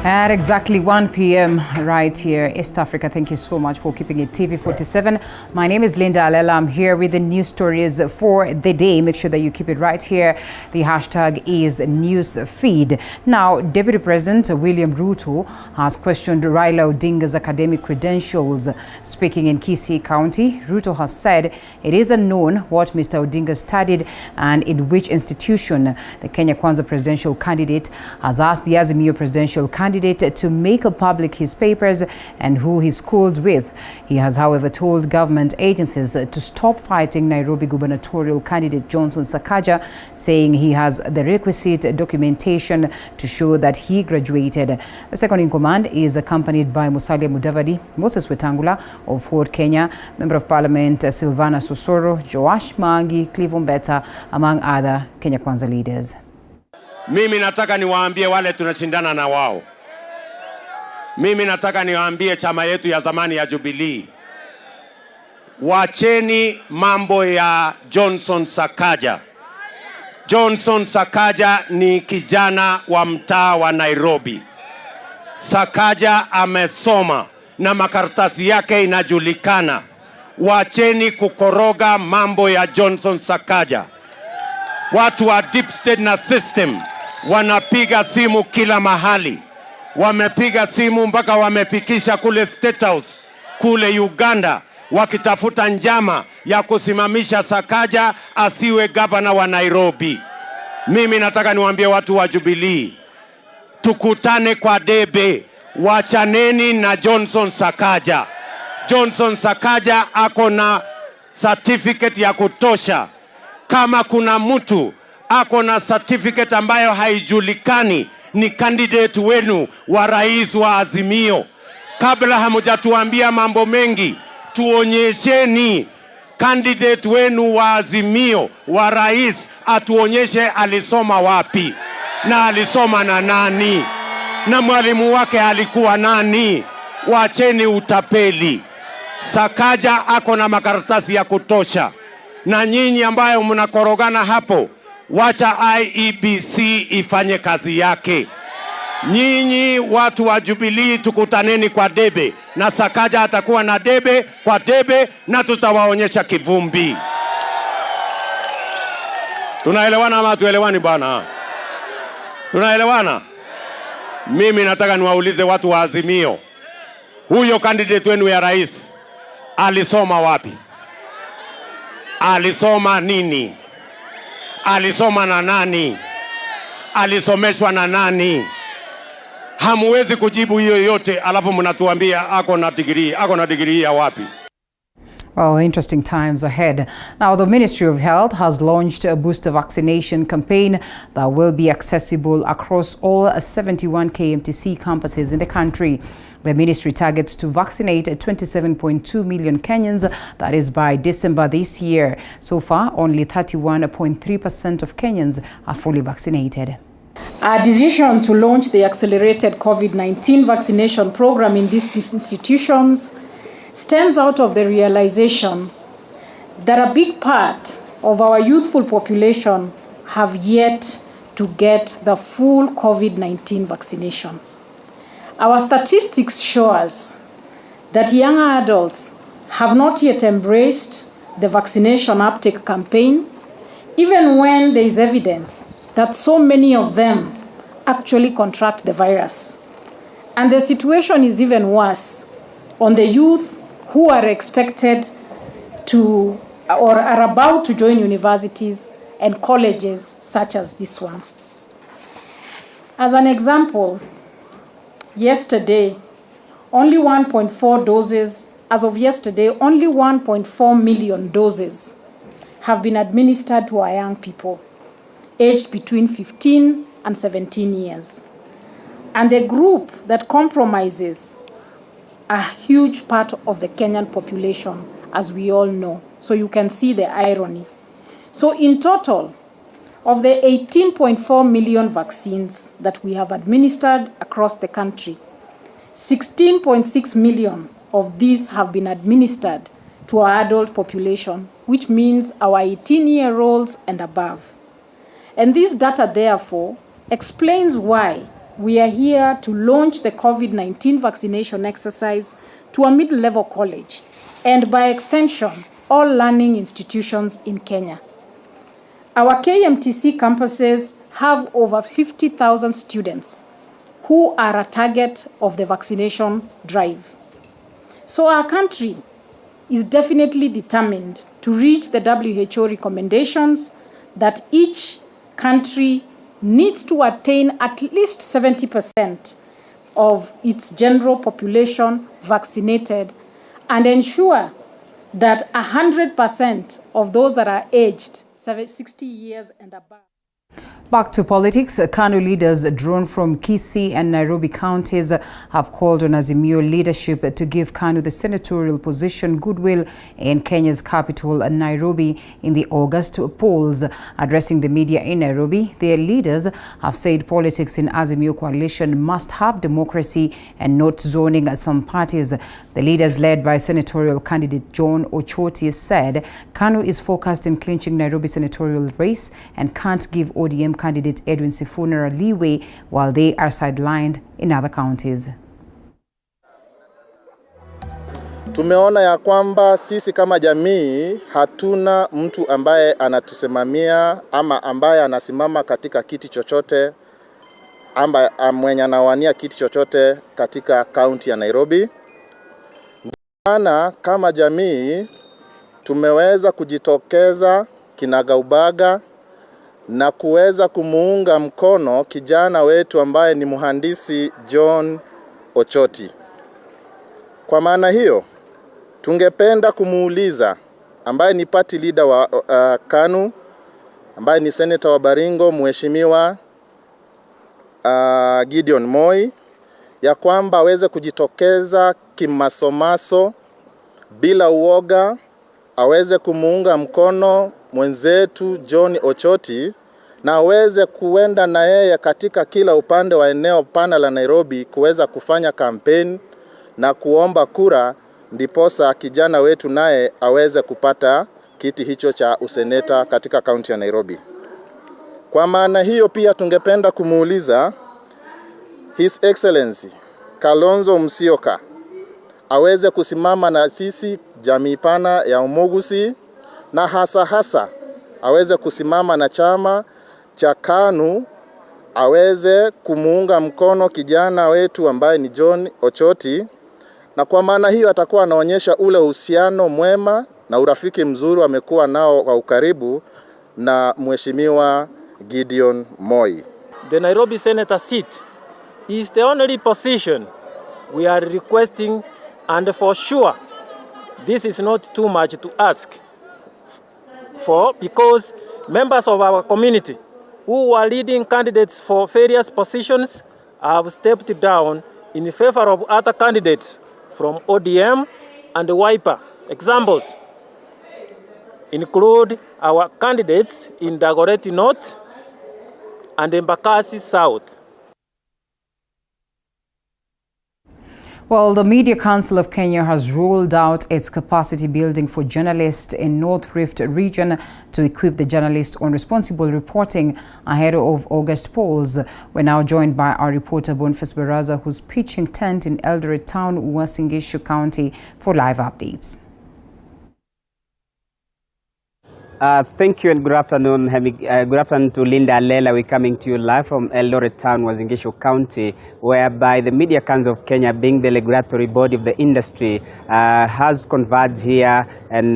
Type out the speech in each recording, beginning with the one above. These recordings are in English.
At exactly 1 p.m. right here, East Africa. Thank you so much for keeping it TV47. My name is Linda Alela. I'm here with the news stories for the day. Make sure that you keep it right here. The hashtag is newsfeed. Now, Deputy President William Ruto has questioned Raila Odinga's academic credentials. Speaking in Kisii County, Ruto has said it is unknown what Mr. Odinga studied and in which institution. The Kenya Kwanza presidential candidate has asked the Azimio presidential candidate to make public his papers and who he schooled with. He has, however, told government agencies to stop fighting Nairobi gubernatorial candidate Johnson Sakaja, saying he has the requisite documentation to show that he graduated. The second in command is accompanied by Musalia Mudavadi, Moses Wetangula of Ford Kenya, Member of Parliament Silvana Sosoro, Joash Mangi, Cleveland Beta, among other Kenya Kwanza leaders. Mimi nataka niwaambie wale tunashindana na wao. Mimi nataka niwaambie chama yetu ya zamani ya Jubilee. Wacheni mambo ya Johnson Sakaja. Johnson Sakaja ni kijana wa mtaa wa Nairobi. Sakaja amesoma na makaratasi yake inajulikana. Wacheni kukoroga mambo ya Johnson Sakaja. Watu wa deep state na system wanapiga simu kila mahali. Wamepiga simu mpaka wamefikisha kule State House, kule Uganda, wakitafuta njama ya kusimamisha Sakaja asiwe gavana wa Nairobi. Mimi nataka niwaambie watu wa Jubilee, tukutane kwa debe, wachaneni na Johnson Sakaja. Johnson Sakaja ako na certificate ya kutosha. Kama kuna mtu ako na certificate ambayo haijulikani, ni candidate wenu wa rais wa Azimio. Kabla hamujatuambia mambo mengi, tuonyesheni candidate wenu wa Azimio wa rais, atuonyeshe alisoma wapi na alisoma na nani na mwalimu wake alikuwa nani. Wacheni utapeli. Sakaja ako na makaratasi ya kutosha. Na nyinyi ambayo mnakorogana hapo, wacha IEBC ifanye kazi yake. Nyinyi watu wa Jubilee, tukutaneni kwa debe, na Sakaja atakuwa na debe kwa debe, na tutawaonyesha kivumbi. Tunaelewana ama tuelewani bwana? Tunaelewana? Mimi nataka niwaulize watu wa Azimio, huyo candidate wenu ya rais alisoma wapi? Alisoma nini? Alisoma na nani? Alisomeshwa na nani? Hamuwezi kujibu hiyo yote alafu mnatuambia ako na degree ya wapi? Well, interesting times ahead. Now, the Ministry of Health has launched a booster vaccination campaign that will be accessible across all 71 KMTC campuses in the country. The ministry targets to vaccinate 27.2 million Kenyans, that is by December this year. So far, only 31.3% of Kenyans are fully vaccinated. Our decision to launch the accelerated COVID-19 vaccination program in these institutions stems out of the realization that a big part of our youthful population have yet to get the full COVID-19 vaccination. Our statistics show us that young adults have not yet embraced the vaccination uptake campaign, even when there is evidence that so many of them actually contract the virus. And the situation is even worse on the youth who are expected to or are about to join universities and colleges such as this one. As an example, yesterday, only 1.4 doses, as of yesterday, only 1.4 million doses have been administered to our young people aged between 15 and 17 years. And the group that compromises a huge part of the Kenyan population, as we all know. So you can see the irony. So in total, of the 18.4 million vaccines that we have administered across the country, 16.6 million of these have been administered to our adult population, which means our 18-year-olds and above. And this data, therefore, explains why we are here to launch the COVID-19 vaccination exercise to a mid-level college and by extension, all learning institutions in Kenya. Our KMTC campuses have over 50,000 students who are a target of the vaccination drive. So our country is definitely determined to reach the WHO recommendations that each country needs to attain at least 70% of its general population vaccinated and ensure that 100% of those that are aged 60 years and above. Back to politics, KANU leaders drawn from Kisii and Nairobi counties have called on Azimio leadership to give KANU the senatorial position goodwill in Kenya's capital, Nairobi, in the August polls. Addressing the media in Nairobi, their leaders have said politics in Azimio coalition must have democracy and not zoning some parties. The leaders, led by senatorial candidate John Ochoti, said KANU is focused in clinching Nairobi senatorial race and can't give ODM candidate Edwin Sifuna leeway while they are sidelined in other counties. Tumeona ya kwamba sisi kama jamii hatuna mtu ambaye anatusimamia ama ambaye anasimama katika kiti chochote ambaye mwenye anawania kiti chochote katika kaunti ya Nairobi. Maana kama jamii tumeweza kujitokeza kinagaubaga na kuweza kumuunga mkono kijana wetu ambaye ni mhandisi John Ochoti. Kwa maana hiyo, tungependa kumuuliza ambaye ni party leader wa KANU, ambaye ni senator wa Baringo, mheshimiwa Gideon Moi, ya kwamba aweze kujitokeza kimasomaso bila uoga, aweze kumuunga mkono mwenzetu John Ochoti na aweze kuenda na yeye katika kila upande wa eneo pana la Nairobi kuweza kufanya kampeni na kuomba kura, ndiposa kijana wetu naye aweze kupata kiti hicho cha useneta katika kaunti ya Nairobi. Kwa maana hiyo pia tungependa kumuuliza His Excellency Kalonzo Musyoka aweze kusimama na sisi jamii pana ya Umugusi, na hasa aweze kusimama na chama cha KANU, aweze kumuunga mkono kijana wetu ambaye ni John Ochoti, na kwa maana hiyo atakuwa anaonyesha ule uhusiano mwema na urafiki mzuri amekuwa nao kwa ukaribu na mheshimiwa Gideon Moi. The Nairobi Senator seat is the only position we are requesting, and for sure this is not too much to ask for, because members of our community who are leading candidates for various positions have stepped down in favor of other candidates from ODM and Wiper. Examples include our candidates in Dagoretti North and Embakasi South. Well, the Media Council of Kenya has rolled out its capacity building for journalists in North Rift region to equip the journalists on responsible reporting ahead of August polls. We're now joined by our reporter Boniface Baraza, who's pitching tent in Eldoret Town, Uasin Gishu County, for live updates. Thank you and good afternoon. Good afternoon to Linda Alela. We're coming to you live from Eldoret Town, Uasin Gishu County, whereby the Media Council of Kenya, being the regulatory body of the industry, has converged here and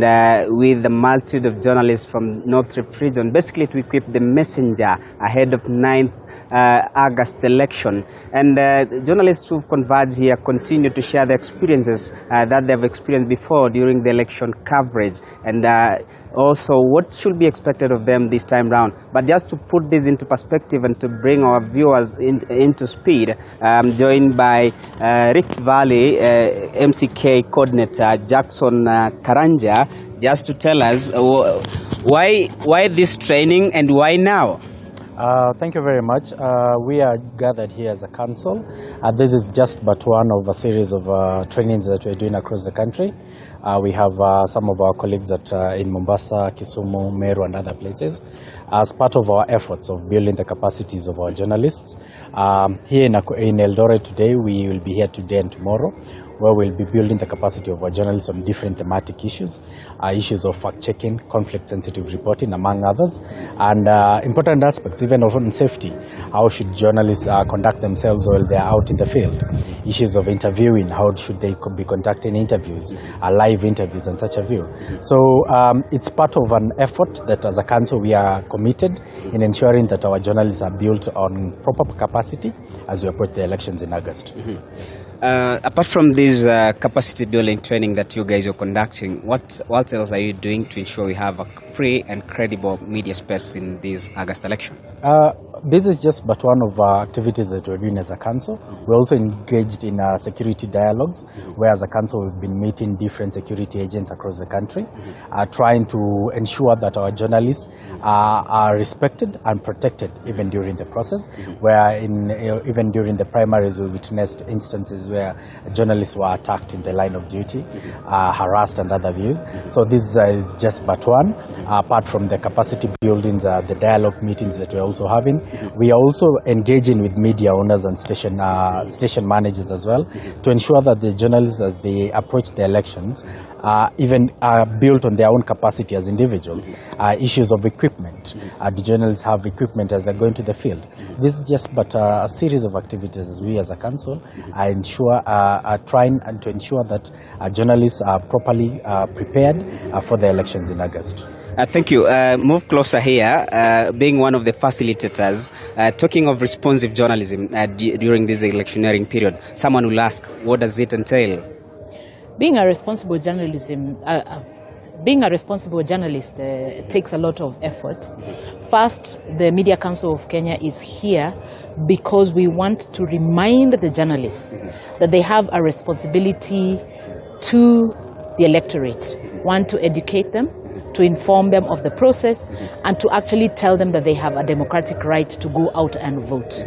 with a multitude of journalists from North Rift region, basically to equip the messenger ahead of 9th August election. And journalists who've converged here continue to share the experiences that they've experienced before during the election coverage, and also what should be expected of them this time round. But just to put this into perspective and to bring our viewers into speed, I'm joined by Rift Valley MCK coordinator Jackson Karanja, just to tell us why this training and why now? Thank you very much. We are gathered here as a council. This is just but one of a series of trainings that we're doing across the country. We have some of our colleagues in Mombasa, Kisumu, Meru and other places as part of our efforts of building the capacities of our journalists. Here in Eldoret today, we will be here today and tomorrow, where we'll be building the capacity of our journalists on different thematic issues, issues of fact-checking, conflict-sensitive reporting, among others, and important aspects, even of safety. How should journalists conduct themselves while they are out in the field? Issues of interviewing, how should they be conducting interviews, live interviews, and such a view. So it's part of an effort that as a council we are committed in ensuring that our journalists are built on proper capacity as we approach the elections in August. Yes. Apart from this capacity building training that you guys are conducting, what else are you doing to ensure we have a free and credible media space in this August election? This is just but one of our activities that we're doing as a council. We're also engaged in security dialogues, where as a council we've been meeting different security agents across the country, trying to ensure that our journalists are respected and protected even during the process, where even during the primaries we witnessed instances where journalists were attacked in the line of duty, harassed and other views. So this is just but one, apart from the capacity buildings, the dialogue meetings that we're also having. We are also engaging with media owners and station managers as well, to ensure that the journalists, as they approach the elections, even are built on their own capacity as individuals. Issues of equipment. The journalists have equipment as they're going to the field. This is just but a series of activities as we as a council are trying to ensure that journalists are properly prepared for the elections in August. Thank you. Move closer here, being one of the facilitators, talking of responsive journalism during this electioneering period. Someone will ask, what does it entail? Being a responsible journalist takes a lot of effort. First, the Media Council of Kenya is here because we want to remind the journalists that they have a responsibility to the electorate. One, to educate them, to inform them of the process, and to actually tell them that they have a democratic right to go out and vote.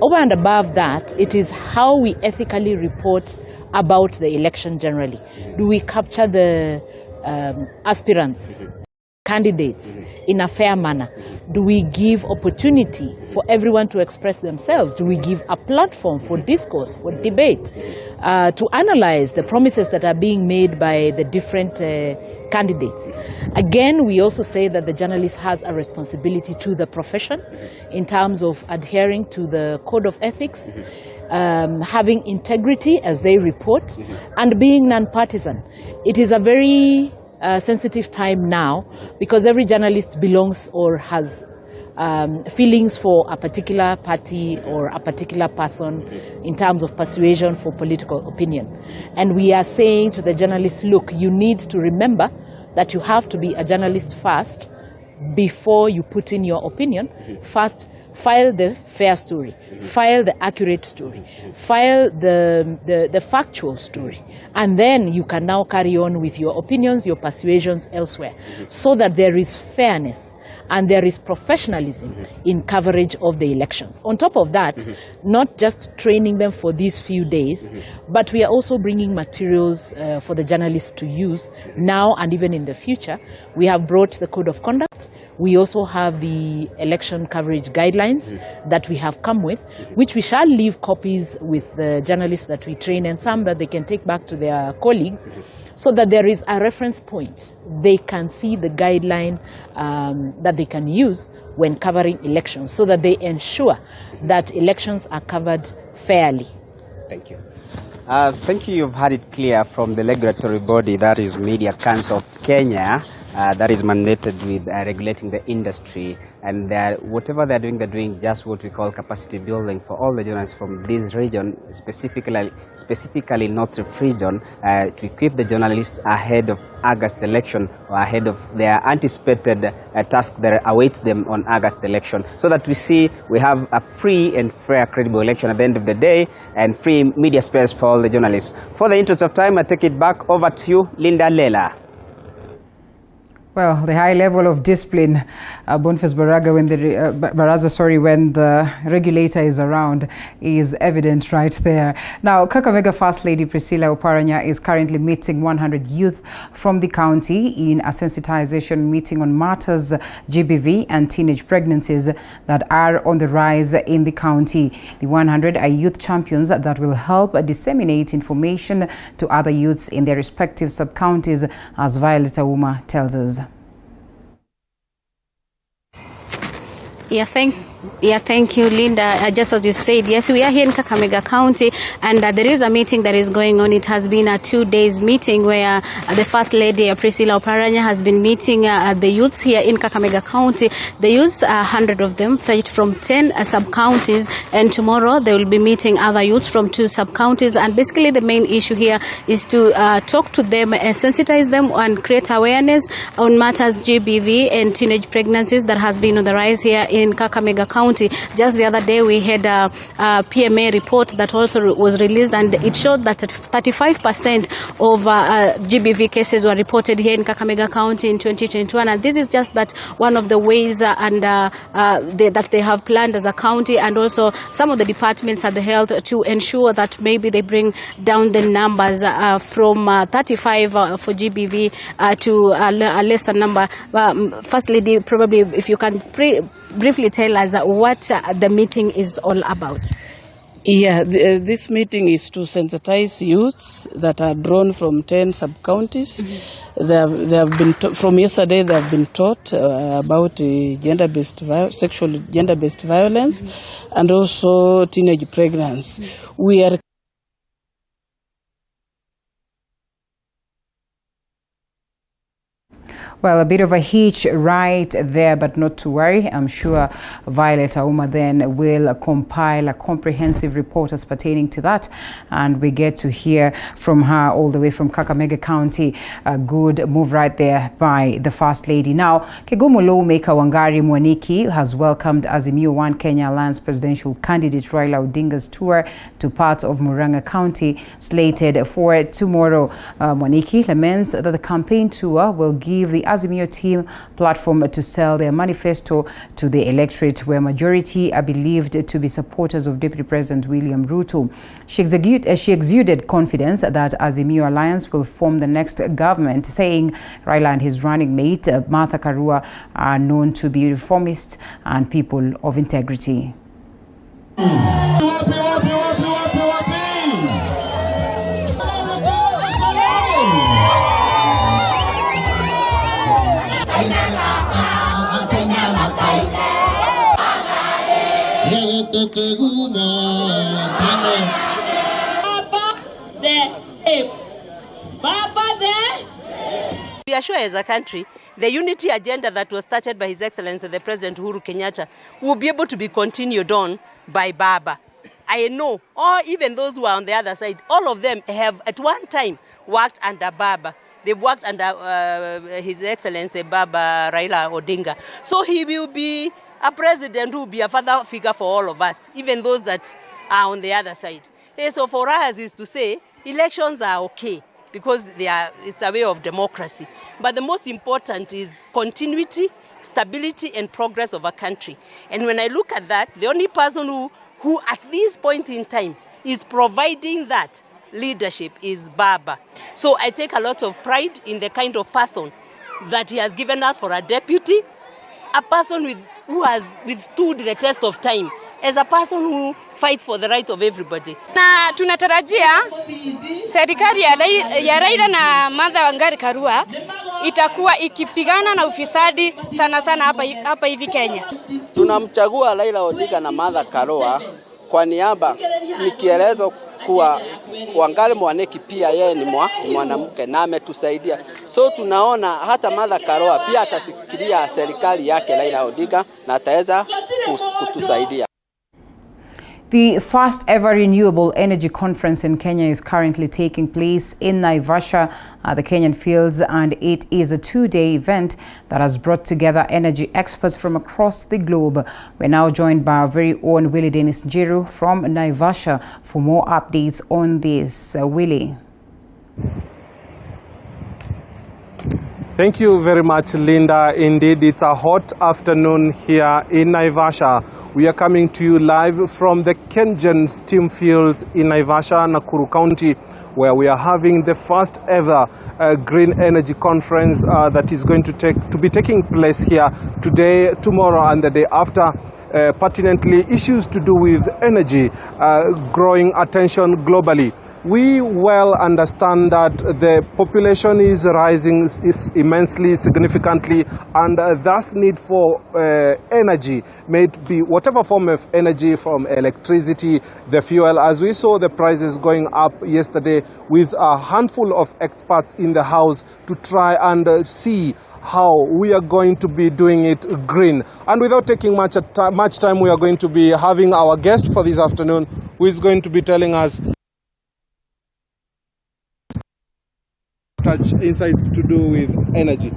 Over and above that, it is how we ethically report about the election generally. Do we capture the aspirants, candidates in a fair manner? Do we give opportunity for everyone to express themselves? Do we give a platform for discourse, for debate, to analyze the promises that are being made by the different candidates? Again, we also say that the journalist has a responsibility to the profession in terms of adhering to the code of ethics, having integrity as they report, and being non-partisan. It is a very sensitive time now, because every journalist belongs or has feelings for a particular party or a particular person in terms of persuasion for political opinion. And we are saying to the journalists, look, you need to remember that you have to be a journalist first before you put in your opinion. First, file the fair story, file the accurate story, file the factual story, and then you can now carry on with your opinions, your persuasions elsewhere, so that there is fairness and there is professionalism in coverage of the elections. On top of that, not just training them for these few days, but we are also bringing materials for the journalists to use now and even in the future. We have brought the code of conduct. We also have the election coverage guidelines that we have come with, which we shall leave copies with the journalists that we train, and some that they can take back to their colleagues, so that there is a reference point. They can see the guideline that they can use when covering elections, so that they ensure that elections are covered fairly. Thank you. Thank you. You've had it clear from the regulatory body, that is Media Council of Kenya, that is mandated with regulating the industry, and whatever they're doing just what we call capacity building for all the journalists from this region, specifically North Rift region, to equip the journalists ahead of August election, or ahead of their anticipated task that awaits them on August election, so that we have a free and fair, credible election at the end of the day, and free media space for all the journalists. For the interest of time, I take it back over to you, Linda Lela. Well, the high level of discipline, Boniface Baraza, when the regulator is around, is evident right there. Now, Kakamega First Lady Priscilla Oparanya is currently meeting 100 youth from the county in a sensitization meeting on matters GBV and teenage pregnancies that are on the rise in the county. The 100 are youth champions that will help disseminate information to other youths in their respective sub-counties, as Violet Auma tells us. Thank you, Linda. Just as you said, yes, we are here in Kakamega County, and there is a meeting that is going on. It has been a 2 days meeting where the First Lady, Priscilla Oparanya, has been meeting the youths here in Kakamega County. The youths, 100 of them, fetched from 10 sub-counties, and tomorrow they will be meeting other youths from 2 sub-counties. And basically the main issue here is to talk to them and sensitize them and create awareness on matters GBV and teenage pregnancies that has been on the rise here in Kakamega County. Just the other day we had a PMA report that also was released, and it showed that 35% of GBV cases were reported here in Kakamega County in 2021, and this is just but one of the ways that they have planned as a county, and also some of the departments at the health to ensure that maybe they bring down the numbers from 35 for GBV to a lesser number. First Lady, probably if you can briefly tell us what the meeting is all about. Yeah, this meeting is to sensitize youths that are drawn from 10 sub-counties. They have been from yesterday. They have been taught about sexual gender-based violence, and also teenage pregnancy. We are Well, a bit of a hitch right there, but not to worry. I'm sure Violet Auma then will compile a comprehensive report as pertaining to that, and we get to hear from her all the way from Kakamega County. A good move right there by the First Lady. Now, Kigumu lawmaker Wangari Mwaniki has welcomed Azimio One Kenya Alliance presidential candidate Raila Odinga's tour to parts of Murang'a County, slated for tomorrow. Mwaniki laments that the campaign tour will give the Azimio team platform to sell their manifesto to the electorate, where majority are believed to be supporters of Deputy President William Ruto. She exuded confidence that Azimio Alliance will form the next government, saying Raila and his running mate Martha Karua are known to be reformists and people of integrity. We are sure as a country, the unity agenda that was started by His Excellency the President Uhuru Kenyatta will be able to be continued on by Baba. I know, or even those who are on the other side, all of them have at one time worked under Baba. They've worked under His Excellency Baba Raila Odinga. So he will be a president who will be a father figure for all of us, even those that are on the other side. So for us is to say elections are okay because it's a way of democracy. But the most important is continuity, stability, and progress of a country. And when I look at that, the only person who at this point in time is providing that leadership is Baba. So I take a lot of pride in the kind of person that he has given us for a deputy, a person who has withstood the test of time, as a person who fights for the right of everybody. Na tunatarajia serikali ya Raila na Martha Wangari Karua itakuwa ikipigana na ufisadi sana sana hapa hivi Kenya. Tunamchagua Raila Odinga na Martha Karua kwa niaba, nikielezo kuwa Wangari Mwaniki pia yeye ni mwanamke na ametusaidia. So tunaona hata Martha Karua pia atasikilia serikali yake Raila Odinga na ataweza kutusaidia. The first ever renewable energy conference in Kenya is currently taking place in Naivasha at the Kenyan Fields, and it is a 2-day event that has brought together energy experts from across the globe. We're now joined by our very own Willie Dennis Njiru from Naivasha for more updates on this. Willie. Thank you very much, Linda. Indeed, it's a hot afternoon here in Naivasha. We are coming to you live from the Kengen Steam Fields in Naivasha, Nakuru County, where we are having the first ever green energy conference that is going to be taking place here today, tomorrow, and the day after. Pertinently, issues to do with energy growing attention globally. We well understand that the population is rising immensely, significantly, and thus need for energy, may it be whatever form of energy, from electricity, the fuel, as we saw the prices going up yesterday, with a handful of experts in the house to try and see how we are going to be doing it green. And without taking much time, we are going to be having our guest for this afternoon, who is going to be telling us touch insights to do with energy.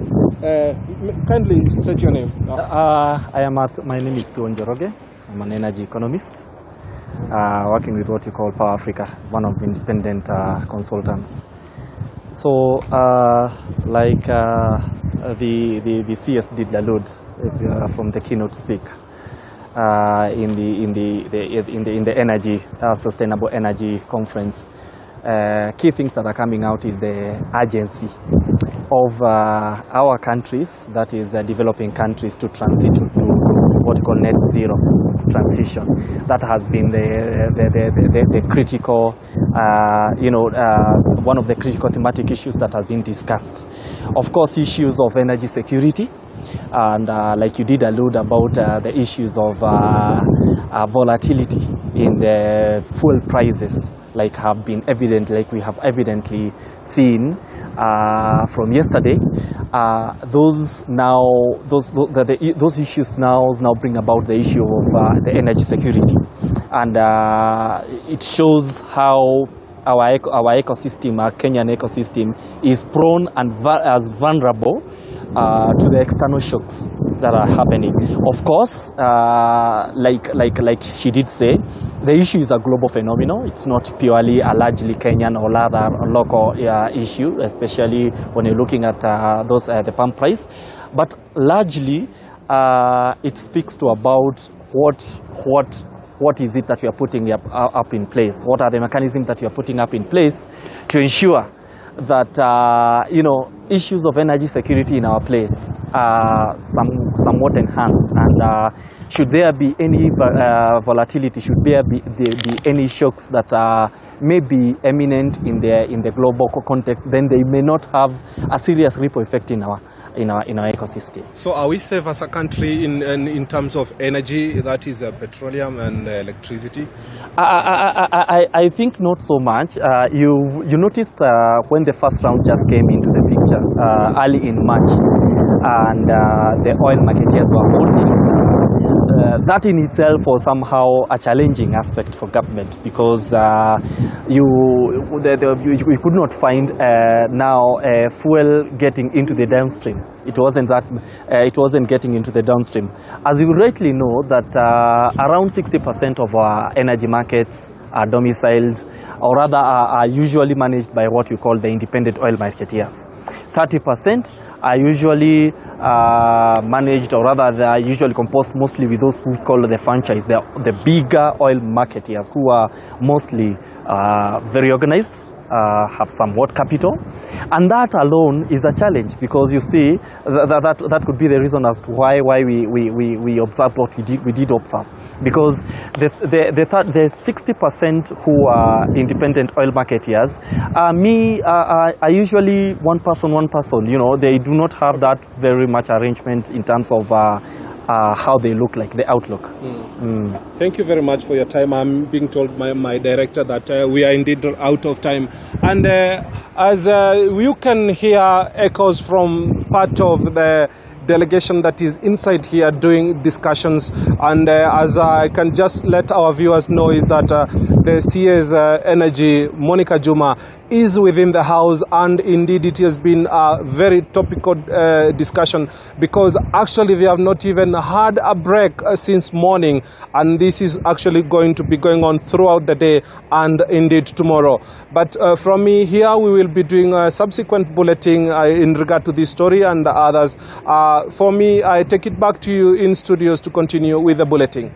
Kindly state your name. My name is Tuon Joroge. I'm an energy economist, working with what you call Power Africa, one of the independent consultants. So, the CS did allude from the keynote speak in the energy sustainable energy conference. Key things that are coming out is the urgency of our countries, that is developing countries, to transit to what we call net zero transition. That has been the critical, one of the critical thematic issues that has been discussed. Of course, issues of energy security, and like you did allude about the issues of volatility in the fuel prices, like we have evidently seen from yesterday. Those issues now bring about the issue of the energy security, and it shows how our ecosystem, our Kenyan ecosystem, is prone and as vulnerable to the external shocks that are happening. Of course, like she did say, the issue is a global phenomenon. It's not purely a largely Kenyan or rather local issue, especially when you're looking at the pump price. But largely, it speaks to about what is it that we are putting up in place? What are the mechanisms that we are putting up in place to ensure that issues of energy security in our place are somewhat enhanced, and should there be any volatility, should there be any shocks that may be imminent in the global context, then they may not have a serious ripple effect in our ecosystem. So are we safe as a country in terms of energy, that is petroleum and electricity? I think not so much. You noticed when the first round just came into the picture early in March, and the oil marketeers were holding. That in itself was somehow a challenging aspect for government, because we could not find fuel getting into the downstream. It wasn't getting into the downstream. As you rightly know, that around 60% of our energy markets are domiciled, or rather are usually managed by what you call the independent oil marketeers. 30% are usually managed, or rather they are usually composed mostly with those who call the franchise, the bigger oil marketeers, who are mostly very organized, have somewhat capital, and that alone is a challenge, because you see that could be the reason as to why we observed what we did observe, because the 60% who are independent oil marketeers are usually one person. They do not have that very much arrangement in terms of how they look like, the outlook. Thank you very much for your time. I'm being told by my director that we are indeed out of time. And as you can hear echoes from part of the delegation that is inside here doing discussions, and as I can just let our viewers know, is that the CS Energy, Monica Juma, is within the House, and indeed it has been a very topical discussion, because actually they have not even had a break since morning, and this is actually going to be going on throughout the day and indeed tomorrow. But from me here, we will be doing a subsequent bulletin in regard to this story and others. For me, I take it back to you in studios to continue with the bulletin.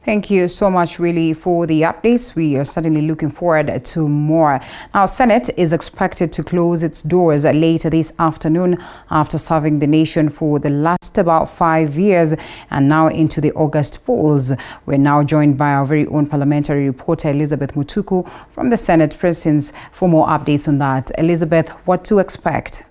Thank you so much, Willie, for the updates. We are certainly looking forward to more. Now, Senate is expected to close its doors later this afternoon after serving the nation for the last about 5 years and now into the August polls. We're now joined by our very own parliamentary reporter, Elizabeth Mutuku, from the Senate precincts for more updates on that. Elizabeth, what to expect?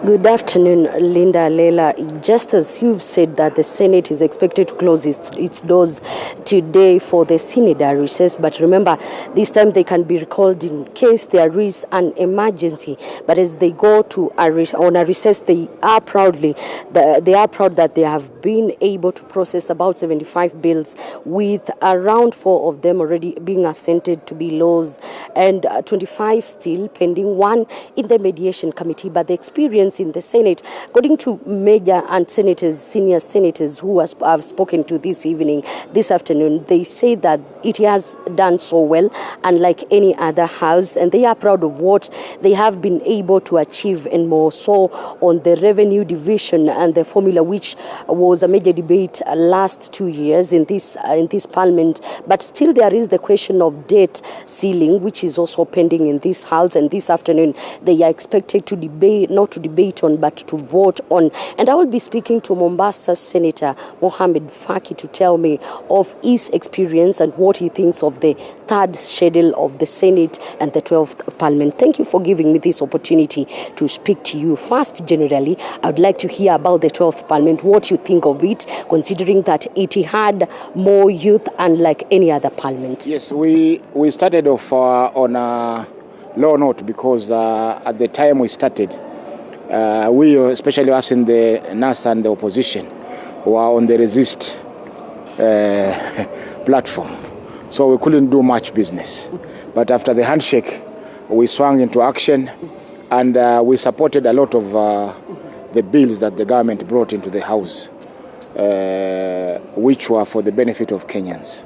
Good afternoon, Linda Lela. Just as you've said that the Senate is expected to close its doors today for the synod recess, but remember, this time they can be recalled in case there is an emergency. But as they go to on a recess, they are proud that they have been able to process about 75 bills, with around 4 of them already being assented to be laws and 25 still pending, 1 in the mediation committee. But the experience in the Senate, according to major and senior senators who have spoken to this afternoon, they say that it has done so well, unlike any other house, and they are proud of what they have been able to achieve, and more so on the revenue division and the formula, which was a major debate last 2 years in this parliament. But still there is the question of debt ceiling, which is also pending in this house, and this afternoon they are expected to debate on, but to vote on. And I will be speaking to Mombasa Senator Mohamed Faki to tell me of his experience and what he thinks of the 3rd schedule of the Senate and the 12th Parliament. Thank you for giving me this opportunity to speak to you. First, generally, I would like to hear about the 12th Parliament, what you think of it, considering that it had more youth unlike any other Parliament. Yes, we started off on a low note, because at the time we started, we, especially us in the NAS and the opposition, were on the resist platform. So we couldn't do much business. But after the handshake, we swung into action, and we supported a lot of the bills that the government brought into the House, which were for the benefit of Kenyans.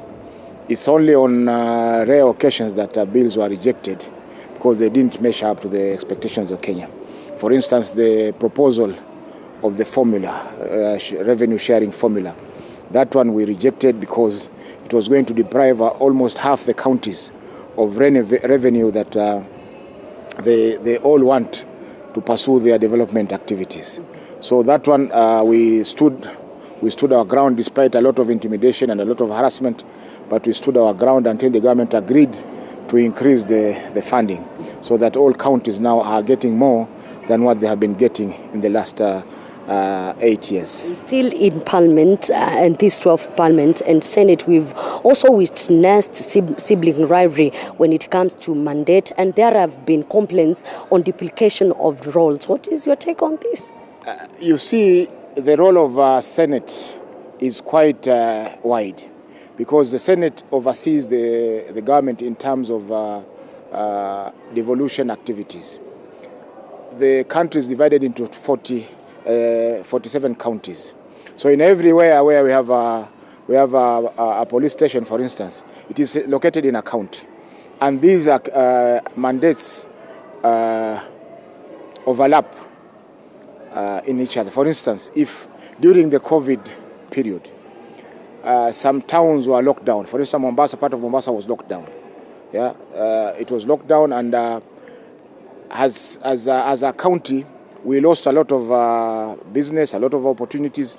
It's only on rare occasions that bills were rejected because they didn't measure up to the expectations of Kenya. For instance, the proposal of the formula, revenue sharing formula, that one we rejected because it was going to deprive almost half the counties of revenue that they all want to pursue their development activities. So that one we stood our ground despite a lot of intimidation and a lot of harassment, but we stood our ground until the government agreed to increase the funding, so that all counties now are getting more than what they have been getting in the last 8 years. Still in Parliament and this 12th Parliament and Senate, we've also witnessed sibling rivalry when it comes to mandate, and there have been complaints on duplication of roles. What is your take on this? You see, the role of Senate is quite wide, because the Senate oversees the government in terms of devolution activities. The country is divided into 47 counties. So in everywhere where we have a police station, for instance, it is located in a county, and these mandates overlap in each other. For instance, if during the COVID period, some towns were locked down. For instance, Mombasa, part of Mombasa was locked down. Yeah, it was locked down, and as a county, we lost a lot of business, a lot of opportunities.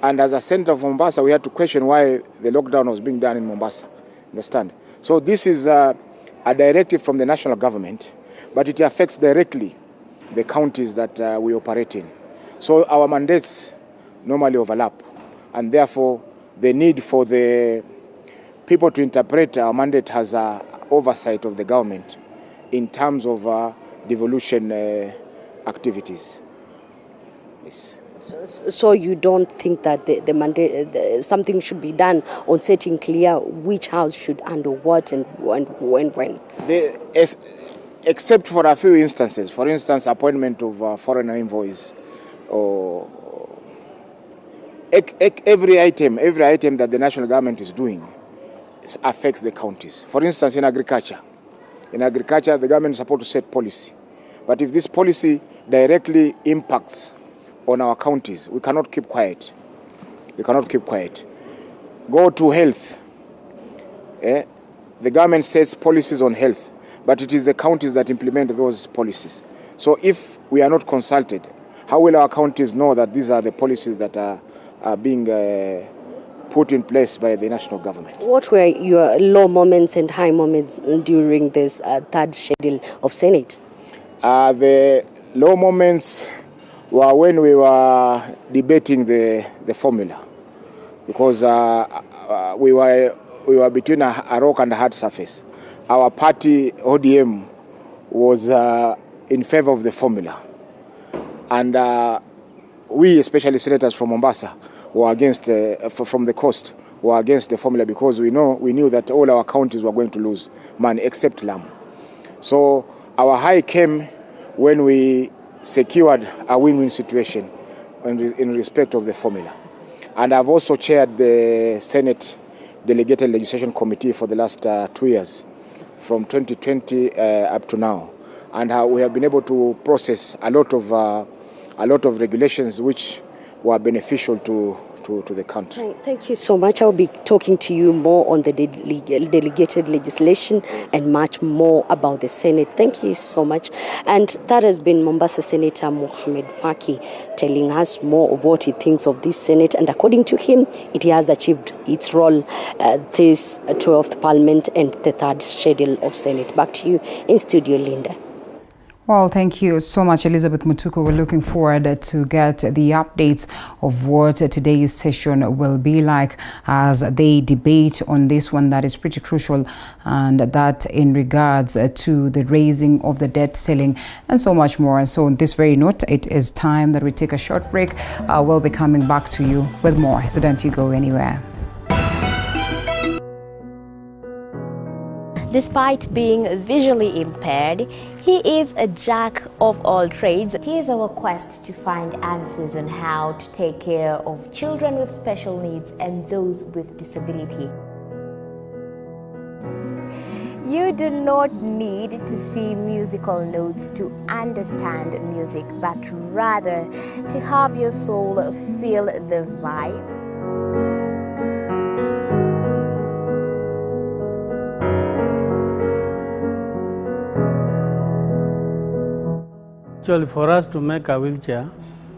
And as a center of Mombasa, we had to question why the lockdown was being done in Mombasa. Understand? So this is a directive from the national government, but it affects directly the counties that we operate in. So our mandates normally overlap, and therefore the need for the people to interpret our mandate has oversight of the government in terms of devolution activities. Yes. So you don't think that the mandate, something should be done on setting clear which house should handle what and when? Except for a few instances, for instance, appointment of foreign envoys, or every item that the national government is doing affects the counties. For instance, in agriculture, the government is supposed to set policy. But if this policy directly impacts on our counties, we cannot keep quiet. Go to health. The government sets policies on health, but it is the counties that implement those policies. So if we are not consulted, how will our counties know that these are the policies that are being put in place by the national government? What were your low moments and high moments during this third schedule of Senate? The low moments were when we were debating the formula, because we were between a rock and a hard surface. Our party, ODM, was in favor of the formula, and we, especially senators from Mombasa, were against from the coast, were against the formula, because we knew that all our counties were going to lose money except Lamu. So our high came when we secured a win-win situation in respect of the formula. And I've also chaired the Senate Delegated Legislation Committee for the last 2 years, from 2020 up to now. And we have been able to process a lot of regulations which were beneficial to the country. Thank you so much. I'll be talking to you more on the delegated legislation and much more about the Senate. Thank you so much. And that has been Mombasa Senator Mohamed Faki telling us more of what he thinks of this Senate. And according to him, it has achieved its role this 12th Parliament and the third schedule of Senate. Back to you in studio, Linda. Well, thank you so much, Elizabeth Mutuku. We're looking forward to get the updates of what today's session will be like as they debate on this one that is pretty crucial, and that in regards to the raising of the debt ceiling and so much more. And so on this very note, it is time that we take a short break. We'll be coming back to you with more, so don't you go anywhere. Despite being visually impaired, he is a jack of all trades. It is our quest to find answers on how to take care of children with special needs and those with disability. You do not need to see musical notes to understand music, but rather to have your soul feel the vibe. Actually, for us to make a wheelchair,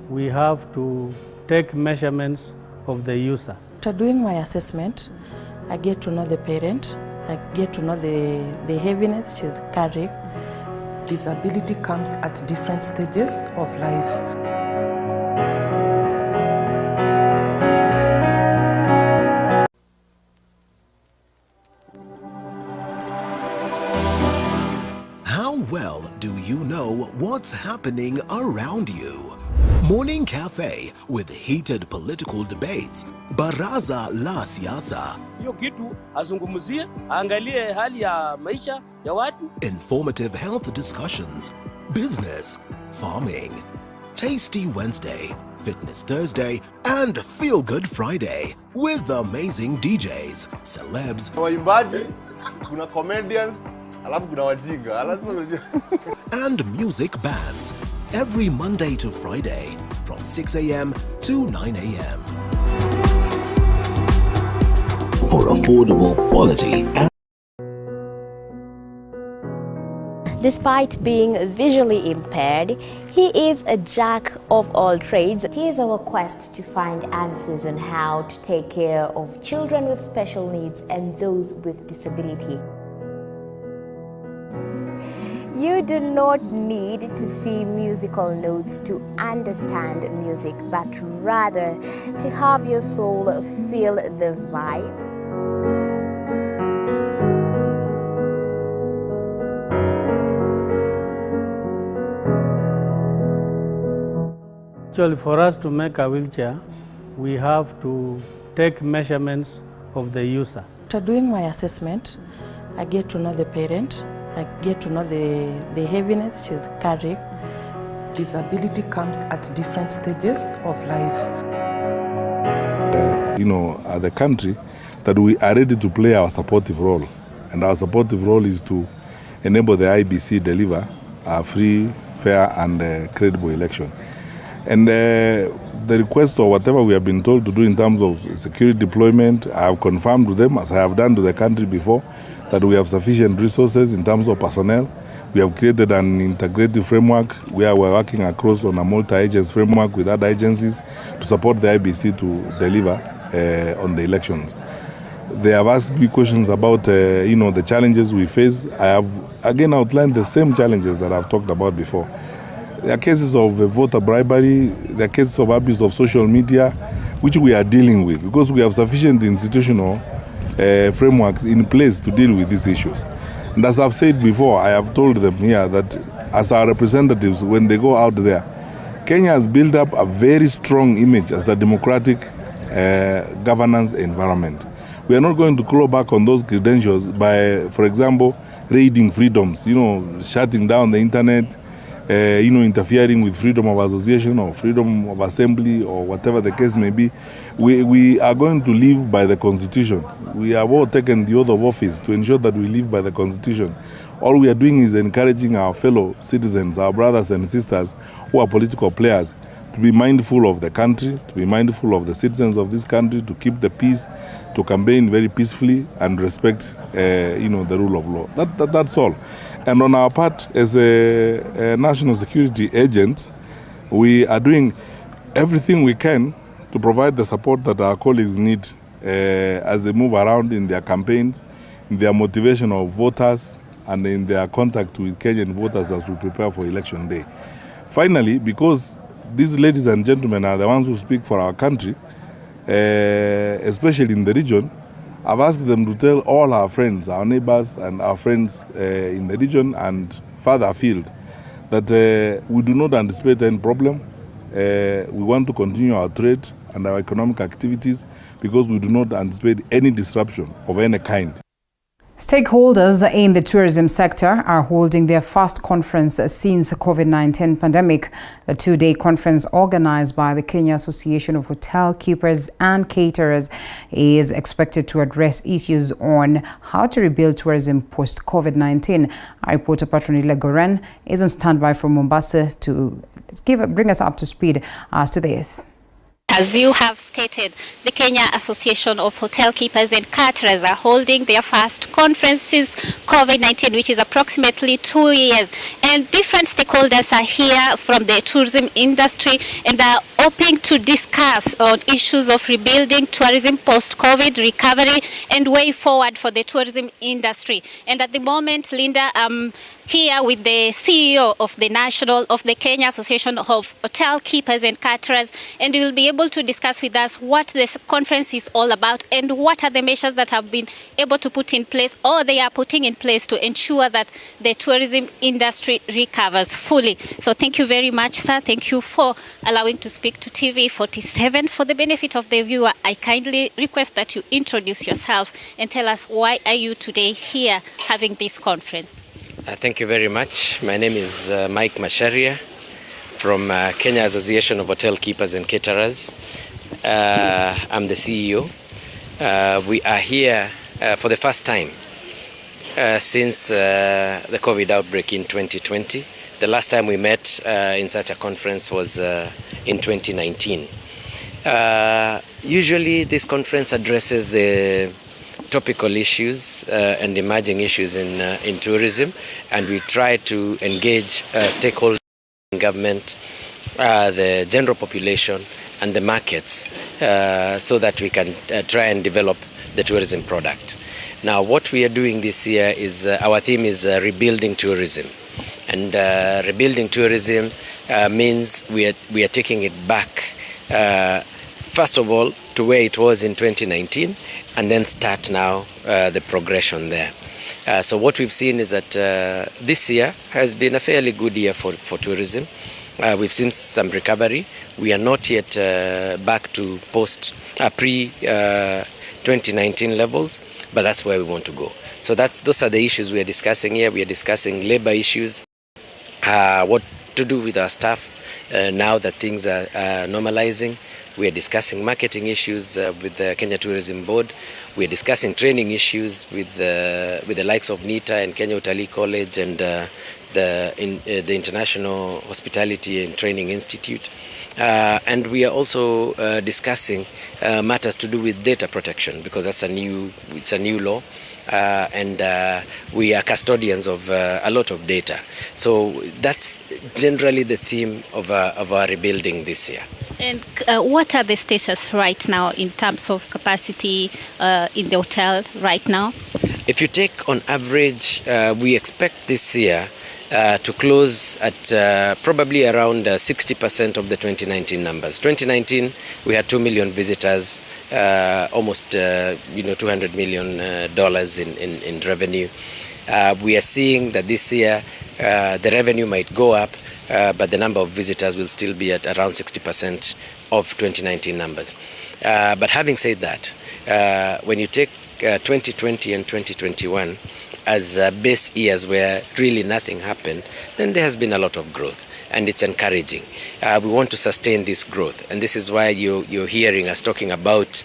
we have to take measurements of the user. After doing my assessment, I get to know the parent, I get to know the heaviness she's carrying. Disability comes at different stages of life. Well, do you know what's happening around you? Morning Cafe with heated political debates. Baraza la Siasa. Hiyo kitu azungumzie, angalie hali ya maisha ya watu. Informative health discussions. Business, farming. Tasty Wednesday, Fitness Thursday, and Feel Good Friday with amazing DJs, celebs, waimbaji, kuna comedians, alafu kuna wajinga, and music bands every Monday to Friday from 6 a.m. to 9 a.m. for affordable quality. Despite being visually impaired, he is a jack of all trades. It is our quest to find answers on how to take care of children with special needs and those with disability. You do not need to see musical notes to understand music, but rather to have your soul feel the vibe. Actually, for us to make a wheelchair, we have to take measurements of the user. After doing my assessment, I get to know the parent, I get to know the heaviness she's carrying. Disability comes at different stages of life. As a country, that we are ready to play our supportive role. And our supportive role is to enable the IBC deliver a free, fair and credible election. And the request or whatever we have been told to do in terms of security deployment, I have confirmed to them, as I have done to the country before, that we have sufficient resources in terms of personnel. We have created an integrated framework where we're working across on a multi-agency framework with other agencies to support the IBC to deliver on the elections. They have asked me questions about the challenges we face. I have again outlined the same challenges that I've talked about before. There are cases of voter bribery, there are cases of abuse of social media, which we are dealing with because we have sufficient institutional frameworks in place to deal with these issues. And as I've said before, I have told them here that as our representatives, when they go out there, Kenya has built up a very strong image as a democratic governance environment. We are not going to claw back on those credentials by, for example, raiding freedoms, shutting down the internet, interfering with freedom of association or freedom of assembly or whatever the case may be. We are going to live by the Constitution. We have all taken the oath of office to ensure that we live by the Constitution. All we are doing is encouraging our fellow citizens, our brothers and sisters who are political players, to be mindful of the country, to be mindful of the citizens of this country, to keep the peace, to campaign very peacefully and respect, the rule of law. That's all. And on our part, as a national security agent, we are doing everything we can to provide the support that our colleagues need as they move around in their campaigns, in their motivation of voters, and in their contact with Kenyan voters as we prepare for election day. Finally, because these ladies and gentlemen are the ones who speak for our country, especially in the region, I've asked them to tell all our friends, our neighbors and our friends in the region and further afield that we do not anticipate any problem. We want to continue our trade and our economic activities because we do not anticipate any disruption of any kind. Stakeholders in the tourism sector are holding their first conference since the COVID-19 pandemic. The two-day conference organized by the Kenya Association of Hotel Keepers and Caterers is expected to address issues on how to rebuild tourism post-COVID-19. Our reporter Patronila Goren is on standby from Mombasa to bring us up to speed as to this. As you have stated, the Kenya Association of Hotel Keepers and Caterers are holding their first conference since COVID-19, which is approximately 2 years. And different stakeholders are here from the tourism industry and are hoping to discuss on issues of rebuilding tourism post-COVID recovery and way forward for the tourism industry. And at the moment, Linda, here with the CEO of the Kenya Association of Hotel Keepers and Caterers, and we will be able to discuss with us what this conference is all about and what are the measures that have been able to put in place or they are putting in place to ensure that the tourism industry recovers fully. So thank you very much, sir. Thank you for allowing to speak to TV 47. For the benefit of the viewer, I kindly request that you introduce yourself and tell us why are you today here having this conference. Thank you very much. My name is Mike Masharia from Kenya Association of Hotel Keepers and Caterers. I'm the CEO. We are here for the first time since the COVID outbreak in 2020. The last time we met in such a conference was in 2019. Usually this conference addresses the topical issues and emerging issues in tourism, and we try to engage stakeholders, government, the general population and the markets so that we can try and develop the tourism product. Now what we are doing this year is our theme is rebuilding tourism, and rebuilding tourism means we are taking it back first of all to where it was in 2019 and then start now the progression there. So what we've seen is that this year has been a fairly good year for tourism. We've seen some recovery. We are not yet back to pre-2019 levels, but that's where we want to go. So those are the issues we are discussing here. We are discussing labor issues, what to do with our staff now that things are normalizing. We are discussing marketing issues with the Kenya Tourism Board. We are discussing training issues with the likes of NITA and Kenya Utalii College and the International Hospitality and Training Institute. And we are also discussing matters to do with data protection, because it's a new law. And we are custodians of a lot of data. So that's generally the theme of our rebuilding this year. And what are the status right now in terms of capacity in the hotel right now? If you take on average, we expect this year to close at probably around 60% of the 2019 numbers. 2019, we had 2 million visitors, almost $200 million in revenue. We are seeing that this year the revenue might go up, but the number of visitors will still be at around 60% of 2019 numbers. But having said that, when you take 2020 and 2021 as base years where really nothing happened, then there has been a lot of growth, and it's encouraging. We want to sustain this growth, and this is why you're hearing us talking about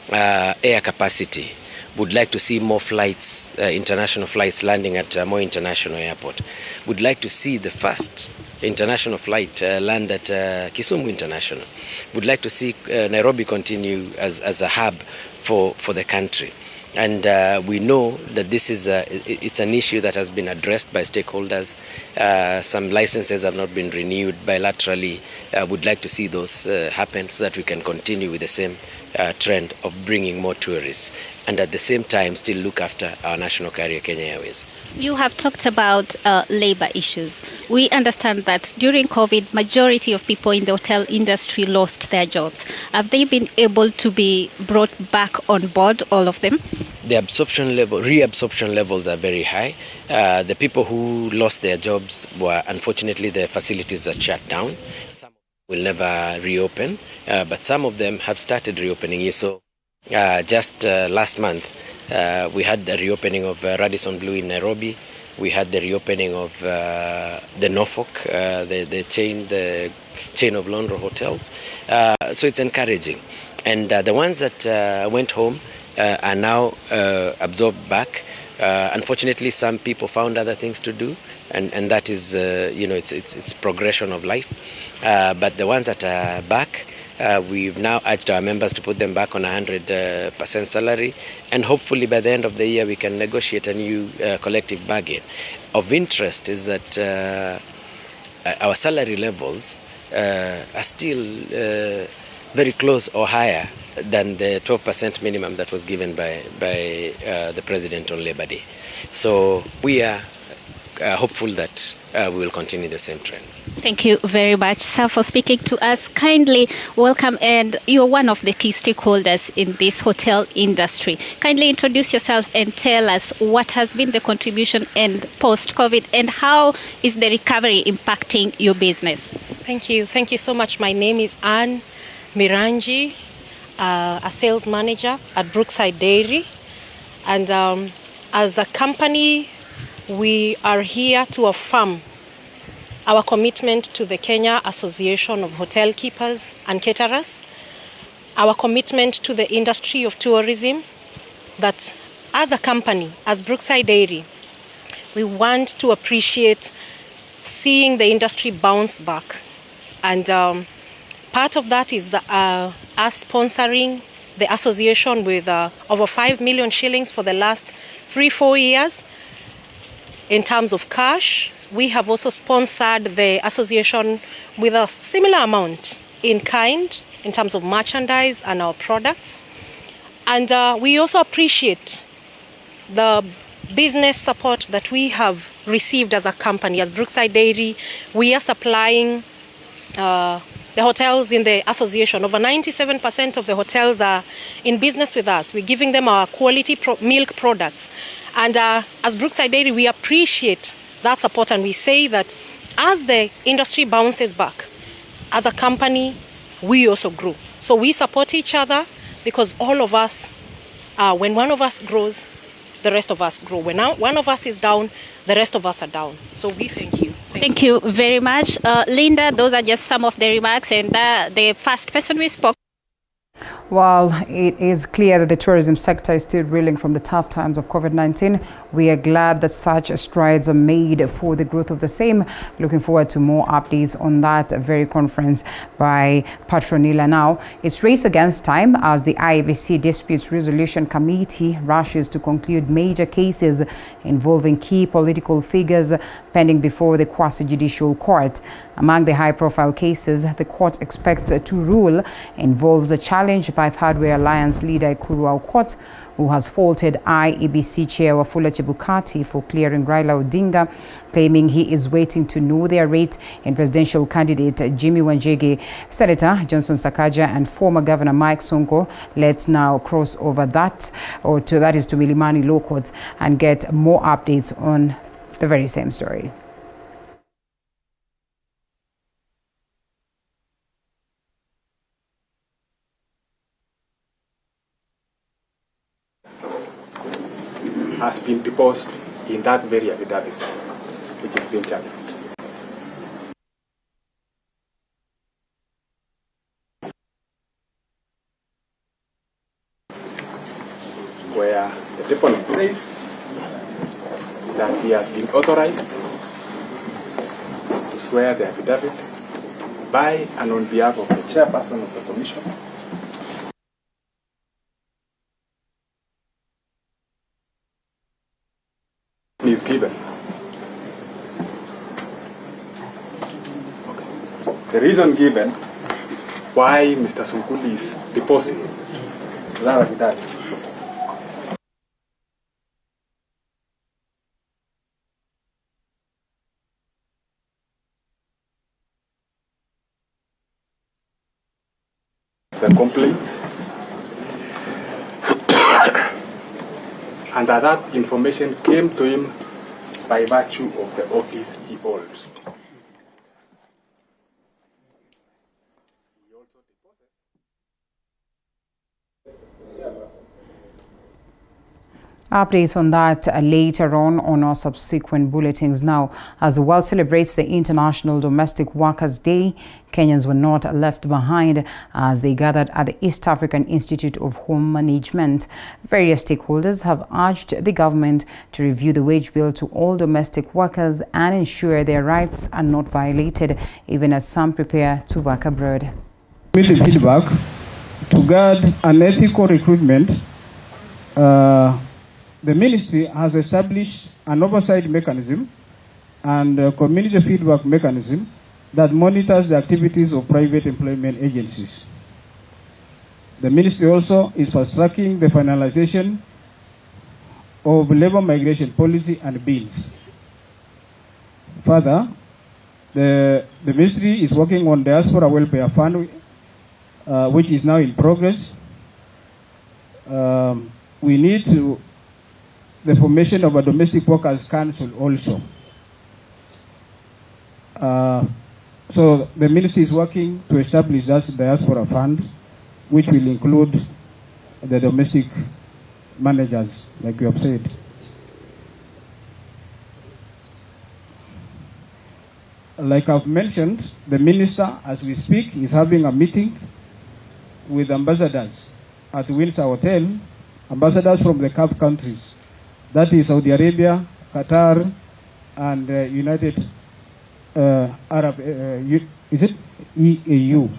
air capacity. Would like to see more flights, international flights landing at Moi International Airport. Would like to see the first international flight land at Kisumu International. Would like to see Nairobi continue as a hub for the country. And we know that this is it's an issue that has been addressed by stakeholders. Some licenses have not been renewed bilaterally. Would like to see those happen so that we can continue with the same trend of bringing more tourists, and at the same time still look after our national carrier, Kenya Airways. You have talked about labor issues. We understand that during COVID, majority of people in the hotel industry lost their jobs. Have they been able to be brought back on board, all of them? The reabsorption levels are very high. The people who lost their jobs were, unfortunately, the facilities that shut down. Some will never reopen, but some of them have started reopening. So just last month, we had the reopening of Radisson Blu in Nairobi. We had the reopening of the Norfolk, the chain of London hotels. So it's encouraging. And the ones that went home are now absorbed back. Unfortunately, some people found other things to do, and that is, it's progression of life. But the ones that are back, we've now urged our members to put them back on 100% salary, and hopefully by the end of the year we can negotiate a new collective bargain. Of interest is that our salary levels are still very close or higher than the 12% minimum that was given by the President on Labor Day. So we are hopeful that we will continue the same trend. Thank you very much, sir, for speaking to us. Kindly welcome, and you're one of the key stakeholders in this hotel industry. Kindly introduce yourself and tell us what has been the contribution in post-COVID, and how is the recovery impacting your business? Thank you. Thank you so much. My name is Anne Miranji, a sales manager at Brookside Dairy. And as a company, we are here to affirm our commitment to the Kenya Association of Hotel Keepers and Caterers, our commitment to the industry of tourism, that as a company, as Brookside Dairy, we want to appreciate seeing the industry bounce back. And part of that is us sponsoring the association with over 5 million shillings for the last 3-4 years in terms of cash. We have also sponsored the association with a similar amount in kind in terms of merchandise and our products. And we also appreciate the business support that we have received as a company. As Brookside Dairy, we are supplying the hotels in the association. Over 97% of the hotels are in business with us. We're giving them our quality milk products. And as Brookside Dairy, we appreciate that support, and we say that as the industry bounces back, as a company, we also grow. So we support each other, because all of us, when one of us grows, the rest of us grow. When one of us is down, the rest of us are down. So we thank you. Thank you very much. Linda, those are just some of the remarks, and the first person we spoke. While it is clear that the tourism sector is still reeling from the tough times of COVID-19, we are glad that such strides are made for the growth of the same. Looking forward to more updates on that very conference by Patronila. Now, it's race against time as the IEBC Disputes Resolution Committee rushes to conclude major cases involving key political figures pending before the quasi-judicial court. Among the high-profile cases the court expects to rule involves a challenge by Third Way Alliance leader Ikuru Aukot, who has faulted IEBC chair Wafula Chebukati for clearing Raila Odinga, claiming he is waiting to know their rate in presidential candidate Jimmy Wanjigi. Senator Johnson Sakaja and former Governor Mike Sonko, let's now cross over that, that is to Milimani Law Court, and get more updates on the very same story. Has been deposed in that very affidavit, which has been challenged. Where the deponent says that he has been authorized to swear the affidavit by and on behalf of the chairperson of the commission, is given. The reason given why Mr. Sunkuli is deposing that affidavit the complaint and that information came to him by virtue of the office he holds. Updates on that later on our subsequent bulletins. Now, as the world celebrates the International Domestic Workers' Day, Kenyans were not left behind as they gathered at the East African Institute of Home Management. Various stakeholders have urged the government to review the wage bill to all domestic workers and ensure their rights are not violated, even as some prepare to work abroad. Feedback to guard unethical recruitment. The ministry has established an oversight mechanism and a community feedback mechanism that monitors the activities of private employment agencies. The ministry also is fast-tracking the finalization of labor migration policy and bills. Further, the ministry is working on diaspora welfare fund, which is now in progress. We need the formation of a domestic workers council also. So the ministry is working to establish that diaspora fund, which will include the domestic managers, like you have said. Like I've mentioned, the minister, as we speak, is having a meeting with ambassadors at Windsor Hotel, ambassadors from the Gulf countries. That is Saudi Arabia, Qatar, and United Arab, is it EAU?